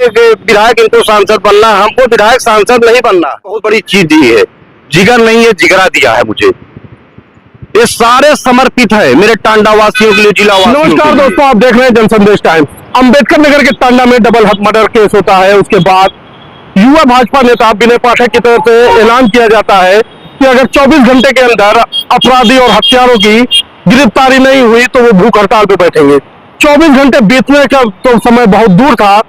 विधायक इनको सांसद बनना, हमको विधायक सांसद नहीं बनना। बहुत बड़ी चीज दी है, जिगर नहीं है जिगरा दिया है मुझे। ये सारे समर्पित है मेरे टांडा वासियों के लिए, जिला वासियों। नमस्कार दोस्तों, आप देख रहे हैं जनसंदेश टाइम्स। अंबेडकर नगर के टांडा में डबल मर्डर केस होता है। उसके बाद युवा भाजपा नेता विनय पाठक की तरफ से ऐलान किया जाता है कि अगर 24 घंटे के अंदर अपराधी और हत्यारों की गिरफ्तारी नहीं हुई तो वो भूख हड़ताल पे बैठेंगे। 24 घंटे बीतने का तो समय बहुत दूर था,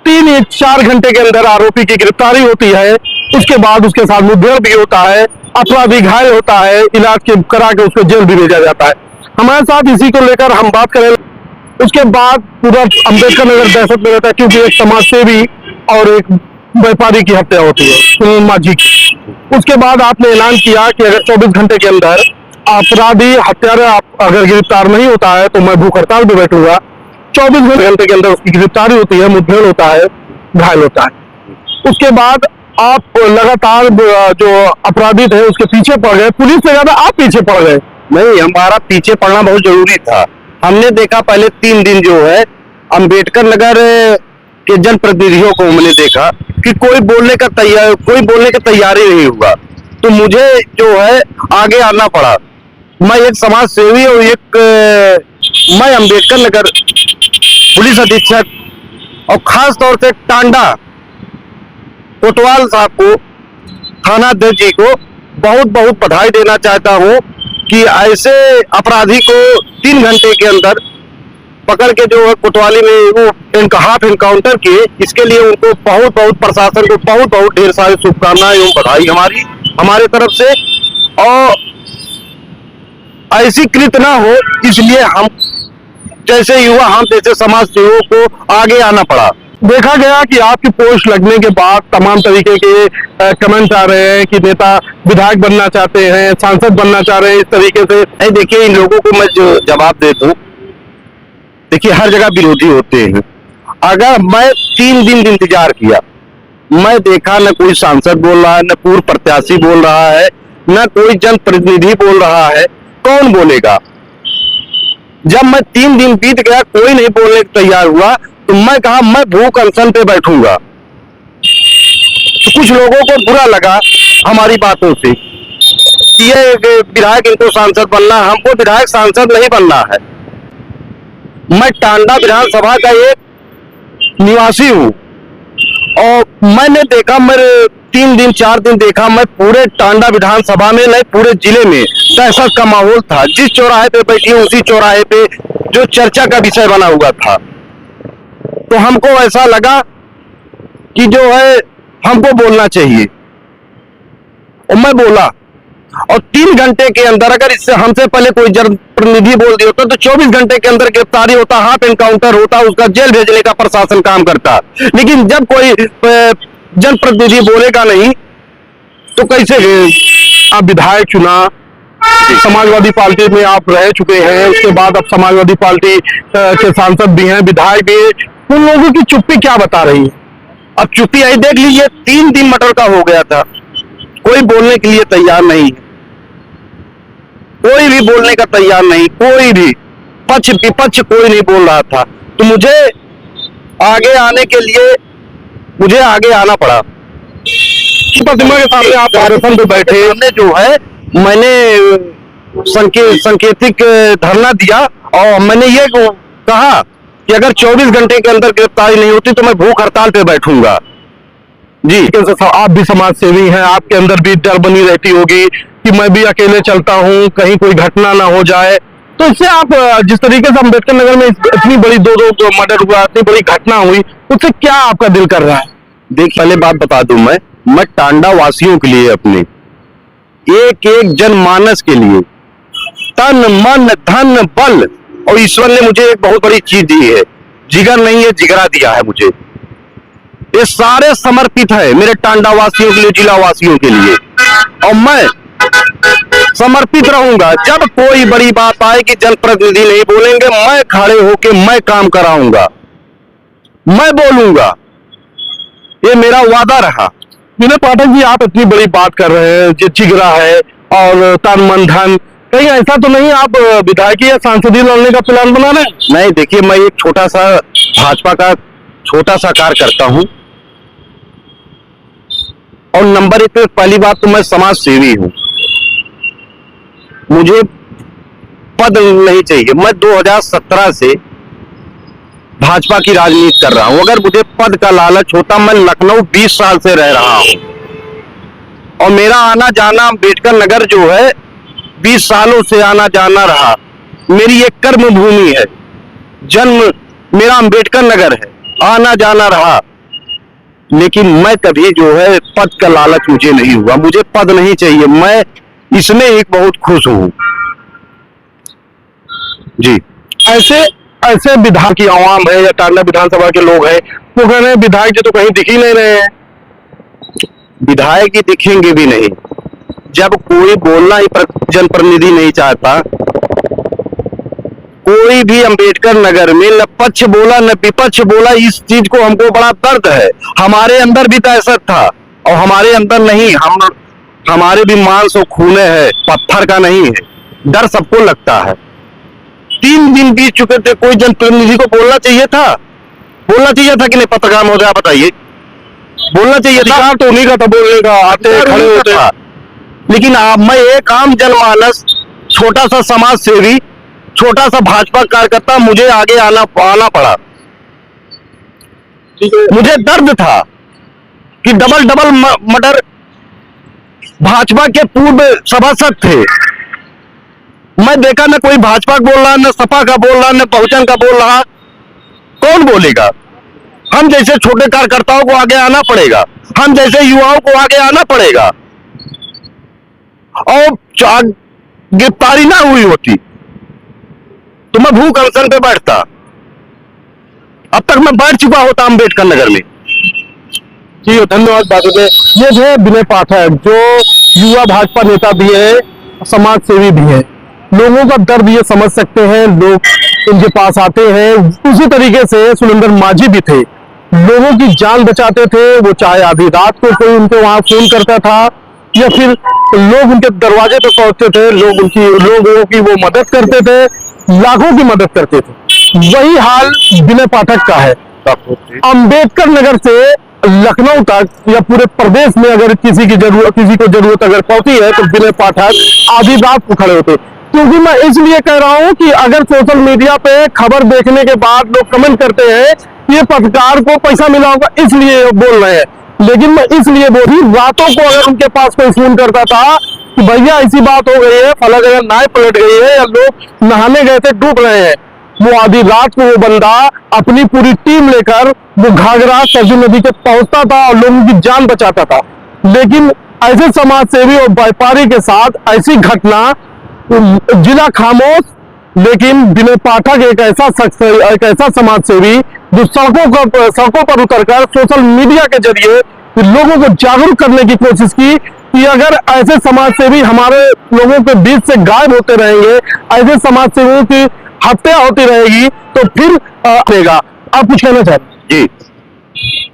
3 या 4 घंटे के अंदर आरोपी की गिरफ्तारी होती है। उसके बाद उसके साथ मुठभेड़ भी होता है, अपराधी घायल होता है, इलाज के करा के उसको जेल भी भेजा जाता है। हमारे साथ इसी को लेकर हम बात करें। उसके बाद पूरा अम्बेडकर नगर दहशत में रहता है, क्योंकि एक समाज सेवी और एक व्यापारी की हत्या होती है, सुनील माझी की। उसके बाद आपने ऐलान किया कि अगर 24 घंटे के अंदर अपराधी हत्यारा अगर गिरफ्तार नहीं होता है तो मैं भूख हड़ताल पे बैठूंगा। 24 घंटे के अंदर उसकी गिरफ्तारी होती है, मुठभेड़ होता है, घायल होता है। उसके बाद आप लगातार जो अपराधी थे उसके पीछे पड़ गए, पुलिस से ज्यादा आप पीछे पड़ गए। नहीं, हमारा पीछे पड़ना बहुत जरूरी था। हमने देखा पहले 3 दिन जो है अंबेडकर नगर के जनप्रतिनिधियों को हमने देखा कि कोई बोलने की तैयारी नहीं हुआ, तो मुझे जो है आगे आना पड़ा। मैं एक समाज सेवी और मैं अंबेडकर नगर पुलिस अधीक्षक और खास तौर से टांडा कोतवाल साहब को, थाना अध्यक्ष जी को बहुत बहुत बधाई देना चाहता हूँ कि ऐसे अपराधी को 3 घंटे के अंदर पकड़ के जो है कोतवाली में वो हाफ एनकाउंटर किए, इसके लिए उनको बहुत बहुत प्रशासन को बहुत बहुत ढेर सारी शुभकामनाएं एवं बधाई हमारे तरफ से। और ऐसी कृत ना हो, इसलिए हम जैसे युवा, हम जैसे समाज सेवकों को आगे आना पड़ा। देखा गया कि आपकी पोस्ट लगने के बाद तमाम तरीके के कमेंट आ रहे हैं कि नेता विधायक बनना चाहते हैं, सांसद बनना चाह रहे हैं, इस तरीके से। नहीं, देखिए इन लोगों को मैं जो जवाब दे दूं, देखिए हर जगह विरोधी होते हैं। अगर मैं 3 दिन इंतजार किया, मैं देखा न कोई सांसद बोल रहा है, न पूर्व प्रत्याशी बोल रहा है, न कोई जनप्रतिनिधि बोल रहा है, कौन बोलेगा? जब मैं 3 दिन बीत गया, कोई नहीं बोलने को तैयार हुआ, तो मैं कहा मैं भूख अनशन पे बैठूंगा। तो कुछ लोगों को बुरा लगा हमारी बातों से कि ये विधायक इनको सांसद बनना, हमको विधायक सांसद नहीं बनना है। मैं टांडा विधानसभा का एक निवासी हूँ और मैंने देखा, मेरे 3 दिन 4 दिन देखा, मैं पूरे टांडा विधानसभा में नहीं पूरे जिले में दहशत का माहौल था। जिस चौराहे पे बैठी उसी चौराहे पे जो चर्चा का विषय बना हुआ था। तो हमको ऐसा लगा कि जो है हमको बोलना चाहिए, और मैं बोला। और 3 घंटे के अंदर अगर इससे हमसे पहले कोई जनप्रतिनिधि बोल दिया होता तो 24 घंटे के अंदर गिरफ्तारी होता, हाथ एनकाउंटर होता, उसका जेल भेजने का प्रशासन काम करता। लेकिन जब कोई जनप्रतिनिधि बोलेगा नहीं तो कैसे? आप विधायक चुना, समाजवादी पार्टी में आप रह चुके हैं, उसके बाद अब समाजवादी पार्टी के सांसद भी हैं, विधायक भी। उन लोगों की चुप्पी क्या बता रही है? अब चुप्पी आई, देख लीजिए 3 दिन मर्डर का हो गया था, कोई बोलने के लिए तैयार नहीं, कोई भी बोलने का तैयार नहीं, कोई भी पक्ष विपक्ष कोई नहीं बोल रहा था। तो मुझे आगे आने के लिए मुझे आगे आना पड़ा। प्रतिमा के सामने आप आरोपण पे बैठे, हमने जो है मैंने संकेतिक धरना दिया और मैंने ये कहा कि अगर 24 घंटे के अंदर गिरफ्तारी नहीं होती तो मैं भूख हड़ताल पे बैठूंगा। जी, आप भी समाज सेवी हैं, आपके अंदर भी डर बनी रहती होगी कि मैं भी अकेले चलता हूं, कहीं कोई घटना ना हो जाए। तो इससे आप जिस तरीके से अम्बेडकर नगर में इतनी बड़ी 2 मर्डर हुआ, इतनी बड़ी घटना हुई, उससे क्या आपका दिल कर रहा है? देख, पहले बात बता दूं, मैं टांडा वासियों के लिए, अपने एक एक जनमानस के लिए तन मन धन बल, और ईश्वर ने मुझे एक बहुत बड़ी चीज दी है, जिगर नहीं है जिगरा दिया है मुझे। ये सारे समर्पित है मेरे टांडा वासियों के लिए, जिला वासियों के लिए। और मैं समर्पित रहूंगा। जब कोई बड़ी बात आए कि जनप्रतिनिधि नहीं बोलेंगे, मैं खड़े होके मैं काम कराऊंगा, मैं बोलूंगा, ये मेरा वादा रहा। विनय पाठक जी, आप इतनी बड़ी बात कर रहे हैं, जो जिगरा है और तन मन धन, कहीं ऐसा तो नहीं आप विधायकी या सांसदीय लड़ने का प्लान बना रहे हैं? नहीं, देखिए मैं एक छोटा सा भाजपा का छोटा सा कार्य करता हूं। और नंबर एक पे पहली बात तो मैं समाज सेवी हूं। मुझे पद नहीं चाहिए। मैं 2017 से भाजपा की राजनीति कर रहा हूं। अगर मुझे पद का लालच होता, मैं लखनऊ 20 साल से रह रहा हूं और मेरा आना जाना अम्बेडकर नगर जो है 20 सालों से आना जाना रहा। मेरी एक कर्म भूमि है, जन्म मेरा अम्बेडकर नगर है, आना जाना रहा। लेकिन मैं कभी जो है पद का लालच मुझे नहीं हुआ। मुझे पद नहीं चाहिए, मैं इसमें एक बहुत खुश हूं जी। ऐसे विधायक की आवाम है या टांडा विधानसभा के लोग हैं, वो कह रहे हैं विधायक जी तो कहीं दिख ही नहीं रहे हैं। विधायक ही दिखेंगे भी नहीं जब कोई बोलना ही जनप्रतिनिधि नहीं चाहता। कोई भी अंबेडकर नगर में न पक्ष बोला न विपक्ष बोला। इस चीज को हमको बड़ा दर्द है। हमारे अंदर भी दहशत था और हमारे अंदर नहीं, हमारे भी मांस और खूने है, पत्थर का नहीं है। डर सबको लगता है। 3 दिन बीत चुके थे, कोई जनप्रतिनिधि को बोलना चाहिए था। बोलना चाहिए था कि नहीं पत्रकार महोदय, आप बताइए। बोलना चाहिए था तो उन्हीं का था बोलने का, आते खड़े होते। लेकिन मैं एक आम जनमानस, छोटा सा समाज सेवी, छोटा सा भाजपा कार्यकर्ता, मुझे आगे आना पड़ा। मुझे दर्द था कि डबल मर्डर भाजपा के पूर्व सभासद थे। मैं देखा न कोई भाजपा बोल रहा, न सपा का बोल रहा, न बहुजन का बोल रहा। कौन बोलेगा? हम जैसे छोटे कार्यकर्ताओं को आगे आना पड़ेगा, हम जैसे युवाओं को आगे आना पड़ेगा। और गिरफ्तारी ना हुई होती तो मैं भूख अनशन पे बैठता। अब तक मैं बैठ चुका होता अम्बेडकर नगर में। जी धन्यवाद बात में। ये जो है विनय पाठक, जो युवा भाजपा नेता भी है, समाज सेवी भी है, लोगों का दर्द ये समझ सकते हैं। लोग उनके पास आते हैं। उसी तरीके से सुरेंद्र माझी भी थे, लोगों की जान बचाते थे। वो चाहे आधी रात को कोई उनके वहां फोन करता था या फिर लोग उनके दरवाजे पे पहुंचते थे, लोगों की वो मदद करते थे, लाखों की मदद करते थे। वही हाल विनय पाठक का है। अंबेडकर नगर से लखनऊ तक या पूरे प्रदेश में अगर किसी को जरूरत अगर पड़ती है तो विनय पाठक आधी रात को खड़े होते। क्योंकि मैं इसलिए कह रहा हूं कि अगर सोशल मीडिया पे खबर देखने के बाद लोग कमेंट करते हैं ये पत्रकार को पैसा मिला होगा इसलिए बोल रहे हैं, लेकिन मैं इसलिए बोल रही, रातों को अगर उनके पास कोई फोन करता था कि भैया ऐसी बात हो गई है, फला जगह नाव पलट गई है या लोग नहाने गए थे डूब रहे हैं, वो आधी रात को वो बंदा अपनी पूरी टीम लेकर वो घाघरा सरजू नदी के पहुंचता था और लोगों की जान बचाता था। लेकिन ऐसे समाज सेवी और व्यापारी के साथ ऐसी घटना, जिला खामोश, लेकिन विनय पाठक एक ऐसा शख्स, एक ऐसा समाज सेवी जो सड़कों पर उतरकर सोशल मीडिया के जरिए लोगों को जागरूक करने की कोशिश की कि अगर ऐसे समाज सेवी हमारे लोगों के बीच से गायब होते रहेंगे, ऐसे समाज सेवियों की हत्या होती रहेगी तो फिर रहेगा। आप कुछ कहना चाहते? जी,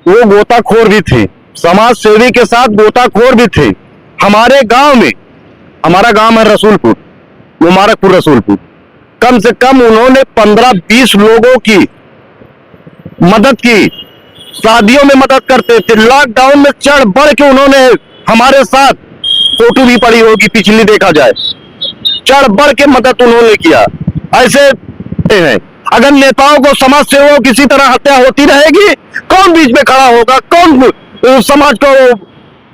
वो गोताखोर भी थे, समाज सेवी के साथ गोताखोर भी थे। हमारे गांव में, हमारा गांव है रसूलपुर, मुबारकपुर रसूलपुर, कम से कम उन्होंने 15-20 लोगों की मदद की। शादियों में मदद करते थे, लॉकडाउन में चढ़ बढ़ के उन्होंने हमारे साथ, फोटो भी पड़ी होगी पिछली देखा जाए, चढ़ बढ़ के मदद उन्होंने किया। ऐसे हैं। अगर नेताओं को, समाज सेवाओं किसी तरह हत्या होती रहेगी, कौन बीच में खड़ा होगा? कौन समाज को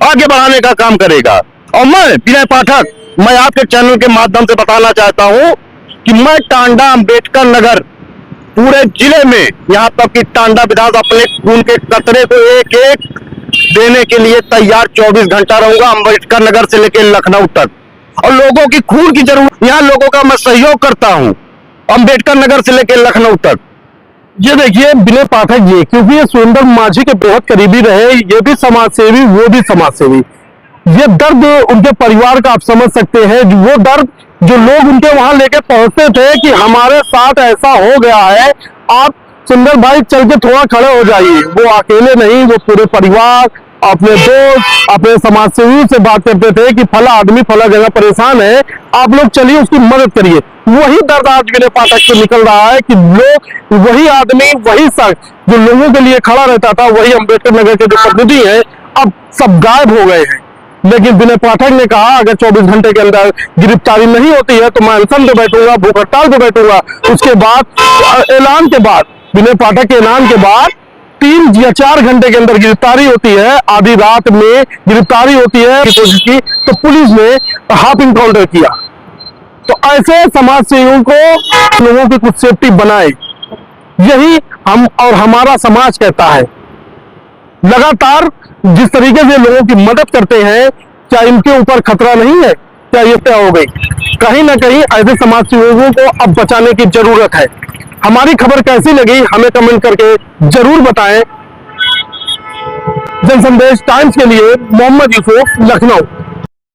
आगे बढ़ाने का काम करेगा? और मैं विनय पाठक, मैं आपके चैनल के माध्यम से बताना चाहता हूं कि मैं टांडा अम्बेडकर नगर पूरे जिले में, यहां तक कि टांडा विधायक अपने खून के कतरे को एक एक देने के लिए तैयार 24 घंटा रहूंगा, अम्बेडकर नगर से लेकर लखनऊ तक। और लोगों की खून की जरूरत, यहाँ लोगों का मैं सहयोग करता हूं, अम्बेडकर नगर से लेकर लखनऊ तक। ये देखिए विनय पाठक जी, क्योंकि ये सुरेंद्र माझी के बहुत करीबी रहे, ये भी समाज सेवी, वो भी समाज सेवी। ये दर्द उनके परिवार का आप समझ सकते हैं, वो दर्द जो लोग उनके वहां लेके पहुंचते थे कि हमारे साथ ऐसा हो गया है, आप सुंदर भाई चल के थोड़ा खड़े हो जाइए। वो अकेले नहीं, वो पूरे परिवार, अपने दोस्त, अपने समाज सेवियों से बात करते थे कि फला आदमी फला जगह परेशान है, आप लोग चलिए उसकी मदद करिए। वही दर्द आज विनय पाठक से निकल रहा है कि लोग, वही आदमी, वही शख्स जो लोगों के लिए खड़ा रहता था, वही अम्बेडकर नगर के जो प्रतिनिधि हैं अब सब गायब हो गए हैं। लेकिन विनय पाठक ने कहा अगर 24 घंटे के अंदर गिरफ्तारी नहीं होती है तो मैं अनशन पे बैठूंगा, भूख हड़ताल पे बैठूंगा। उसके बाद ऐलान के बाद, विनय पाठक के ऐलान के बाद 3 या 4 घंटे के अंदर गिरफ्तारी होती है, आधी रात में गिरफ्तारी होती है। कोशिश की तो पुलिस ने हाफ इनकाउंटर किया। तो ऐसे समाज सेवियों को लोगों की कुछ सेफ्टी बनाए, यही हम और हमारा समाज कहता है। लगातार जिस तरीके से लोगों की मदद करते हैं, क्या इनके ऊपर खतरा नहीं है? क्या ये तय हो गई? कहीं ना कहीं ऐसे समाज सेवियों को अब बचाने की जरूरत है। हमारी खबर कैसी लगी हमें कमेंट करके जरूर बताएं। जनसंदेश टाइम्स के लिए मोहम्मद यूसुफ, लखनऊ।